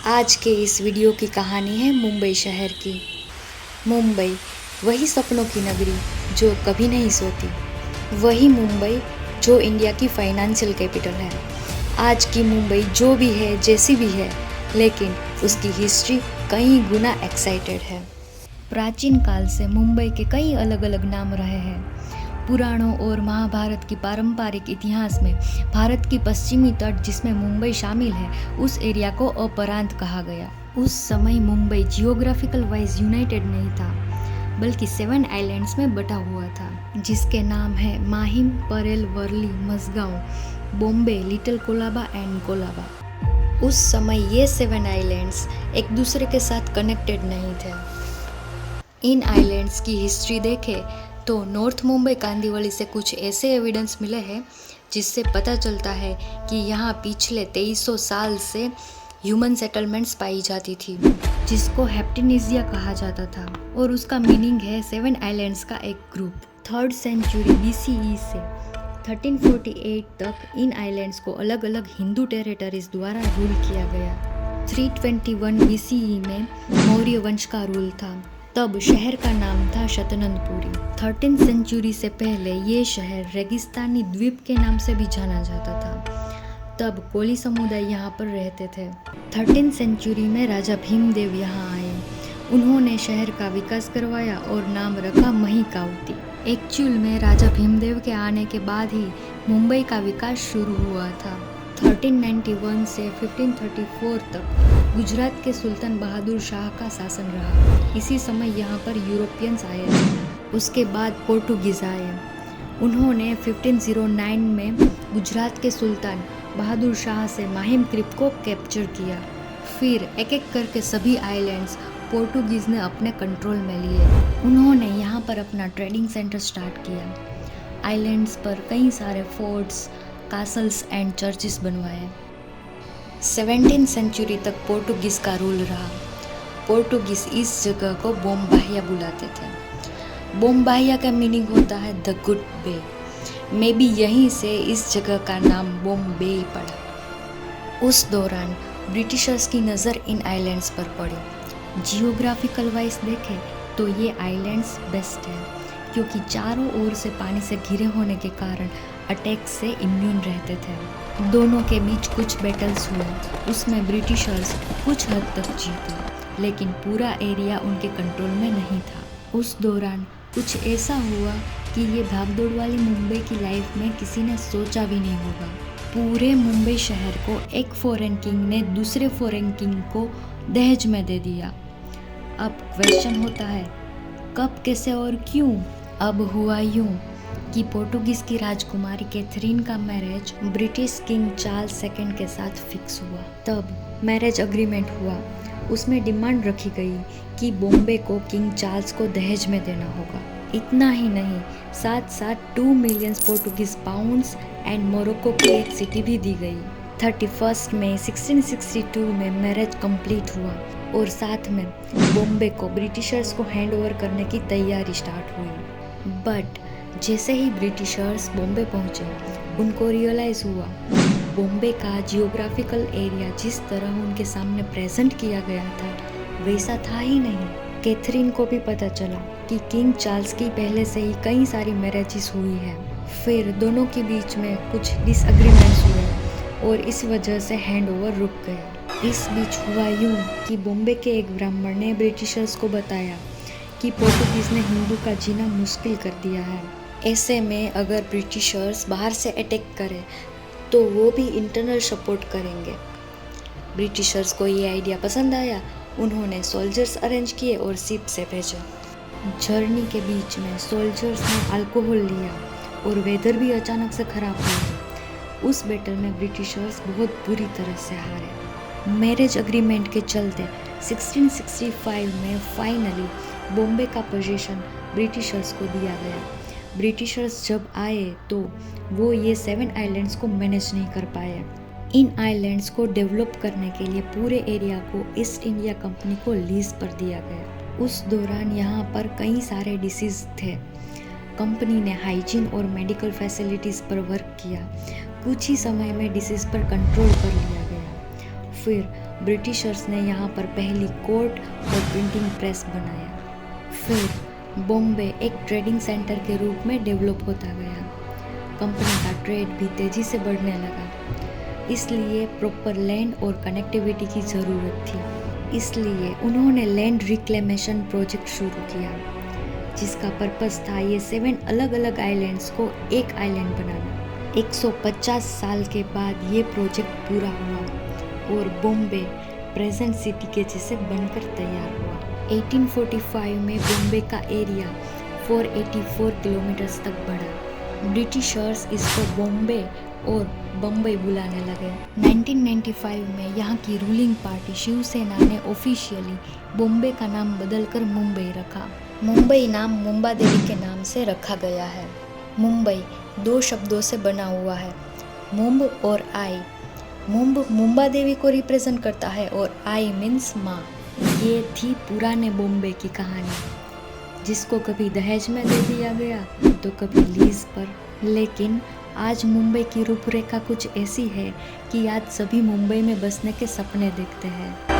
आज के इस वीडियो की कहानी है मुंबई शहर की। मुंबई, वही सपनों की नगरी जो कभी नहीं सोती। वही मुंबई जो इंडिया की फाइनेंशियल कैपिटल है। आज की मुंबई जो भी है, जैसी भी है, लेकिन उसकी हिस्ट्री कई गुना एक्साइटेड है। प्राचीन काल से मुंबई के कई अलग अलग नाम रहे हैं। पुराणों और महाभारत की पारंपरिक इतिहास में भारत की पश्चिमी तट जिसमें मुंबई शामिल है, उस एरिया को अपरांत कहा गया। उस समय मुंबई जियोग्राफिकल वाइज यूनाइटेड नहीं था, बल्कि 7 आइलैंड्स में बटा हुआ था, जिसके नाम है माहिम, परेल, वर्ली, मसगांव, बॉम्बे, लिटिल कोलाबा एंड कोलाबा। उस समय ये 7 आइलैंड्स एक दूसरे के साथ कनेक्टेड नहीं थे। इन आइलैंड्स की हिस्ट्री देखें तो नॉर्थ मुंबई कांदिवली से कुछ ऐसे एविडेंस मिले हैं जिससे पता चलता है कि यहाँ पिछले 2300 साल से ह्यूमन सेटलमेंट्स पाई जाती थी, जिसको हेप्टिनिजिया कहा जाता था, और उसका मीनिंग है 7 आइलैंड्स का एक ग्रुप। 3rd सेंचुरी BCE से 1348 तक इन आइलैंड्स को अलग अलग हिंदू टेरिटरीज द्वारा रूल किया गया। 321 BCE में मौर्य वंश का रूल था, तब शहर का नाम था शतनंदपुरी। 13th सेंचुरी से पहले ये शहर रेगिस्तानी द्वीप के नाम से भी जाना जाता था। तब कोली समुदाय यहाँ पर रहते थे। 13th सेंचुरी में राजा भीमदेव यहाँ आए। उन्होंने शहर का विकास करवाया और नाम रखा महिकावती। एक्चुअल में राजा भीमदेव के आने के बाद ही मुंबई का विकास शुरू हुआ था। 1391 से 1534 तक गुजरात के सुल्तान बहादुर शाह का शासन रहा। इसी समय यहाँ पर यूरोपियंस आए थे। उसके बाद पोर्टुगीज आए। उन्होंने 1509 में गुजरात के सुल्तान बहादुर शाह से माहिम क्रीक को कैप्चर किया। फिर एक एक करके सभी आइलैंड्स पोर्टुगीज ने अपने कंट्रोल में लिए। उन्होंने यहाँ पर अपना ट्रेडिंग सेंटर स्टार्ट किया। आइलैंड्स पर कई सारे फोर्ट्स, कासल्स एंड चर्चिस बनवाए। 17th सेंचुरी तक पोर्टुगीज का रूल रहा। पोर्टुगीज इस जगह को बोम्बाहिया बुलाते थे। बोम्बाहिया का मीनिंग होता है the good bay. Maybe यहीं से इस जगह का नाम बॉम्बे पड़ा। उस दौरान ब्रिटिशर्स की नज़र इन आइलैंड्स पर पड़ी। जियोग्राफिकल वाइज देखें तो ये आइलैंड्स बेस्ट है, क्योंकि चारों ओर से पानी से घिरे होने के कारण अटैक से इम्यून रहते थे। दोनों के बीच कुछ बैटल्स हुए, उसमें ब्रिटिशर्स कुछ हद तक जीते, लेकिन पूरा एरिया उनके कंट्रोल में नहीं था। उस दौरान कुछ ऐसा हुआ कि ये भागदौड़ वाली मुंबई की लाइफ में किसी ने सोचा भी नहीं होगा। पूरे मुंबई शहर को एक फॉरेन किंग ने दूसरे फॉरेन किंग को दहेज में दे दिया। अब क्वेश्चन होता है, कब, कैसे और क्यों? अब हुआ यूं कि पोर्टुगीज की राजकुमारी कैथरीन का marriage British king Charles II के साथ फिक्स हुआ। तब मैरिज अग्रीमेंट हुआ। उसमें डिमांड रखी गई कि बॉम्बे को किंग चार्ल्स को दहेज में देना होगा। इतना ही नहीं, साथ साथ 2 million Portuguese pounds and Morocco की एक सिटी भी दी गई। 31 मई 1662 में मैरिज कंप्लीट हुआ और साथ में बॉम्बे को ब्रिटिशर्स को हैंड ओवर करने की तैयारी स्टार्ट हुई। बट जैसे ही ब्रिटिशर्स बॉम्बे पहुंचे, उनको रियलाइज हुआ बॉम्बे का जियोग्राफिकल एरिया जिस तरह उनके सामने प्रेजेंट किया गया था वैसा था ही नहीं। कैथरीन को भी पता चला कि किंग चार्ल्स की पहले से ही कई सारी मैरिजेस हुई है। फिर दोनों के बीच में कुछ डिसएग्रीमेंट्स हुए और इस वजह से हैंड ओवर रुक गया। इस बीच हुआ यूं कि बॉम्बे के एक ब्राह्मण ने ब्रिटिशर्स को बताया कि पोर्टुगीज ने हिंदू का जीना मुश्किल कर दिया है। ऐसे में अगर ब्रिटिशर्स बाहर से अटैक करें तो वो भी इंटरनल सपोर्ट करेंगे। ब्रिटिशर्स को ये आइडिया पसंद आया। उन्होंने सोल्जर्स अरेंज किए और शिप से भेजे। जर्नी के बीच में सोल्जर्स ने अल्कोहल लिया और वेदर भी अचानक से खराब हुआ। उस बैटल में ब्रिटिशर्स बहुत बुरी तरह से हारे। मैरिज अग्रीमेंट के चलते 1665 में फाइनली बॉम्बे का पोजीशन ब्रिटिशर्स को दिया गया। ब्रिटिशर्स जब आए तो वो ये 7 आइलैंड्स को मैनेज नहीं कर पाए। इन आइलैंड्स को डेवलप करने के लिए पूरे एरिया को ईस्ट इंडिया कंपनी को लीज पर दिया गया। उस दौरान यहाँ पर कई सारे डिसीज थे। कंपनी ने हाइजीन और मेडिकल फैसिलिटीज़ पर वर्क किया। कुछ ही समय में डिसीज पर कंट्रोल कर लिया गया। फिर ब्रिटिशर्स ने यहाँ पर पहली कोर्ट और प्रिंटिंग प्रेस बनाया। फिर बॉम्बे एक ट्रेडिंग सेंटर के रूप में डेवलप होता गया। कंपनी का ट्रेड भी तेजी से बढ़ने लगा, इसलिए प्रॉपर लैंड और कनेक्टिविटी की ज़रूरत थी। इसलिए उन्होंने लैंड रिक्लेमेशन प्रोजेक्ट शुरू किया, जिसका पर्पस था ये 7 अलग अलग आइलैंड्स को एक आइलैंड बनाना। 150 साल के बाद ये प्रोजेक्ट पूरा हुआ और बॉम्बे प्रेजेंट सिटी के जैसे बनकर तैयार हुआ। 1845 में बॉम्बे का एरिया 484 किलोमीटर तक बढ़ा। ब्रिटिशर्स इसको बॉम्बे और बम्बई बुलाने लगे। 1995 में यहाँ की रूलिंग पार्टी शिवसेना ने ऑफिशियली बॉम्बे का नाम बदलकर मुंबई रखा। मुंबई नाम मुंबा देवी के नाम से रखा गया है। मुंबई 2 शब्दों से बना हुआ है, मुंब और आई। मुंब मुंबा देवी को रिप्रेजेंट करता है और आई मीन्स माँ। ये थी पुराने बॉम्बे की कहानी, जिसको कभी दहेज में दे दिया गया तो कभी लीज पर। लेकिन आज मुंबई की रूपरेखा कुछ ऐसी है कि आज सभी मुंबई में बसने के सपने देखते हैं।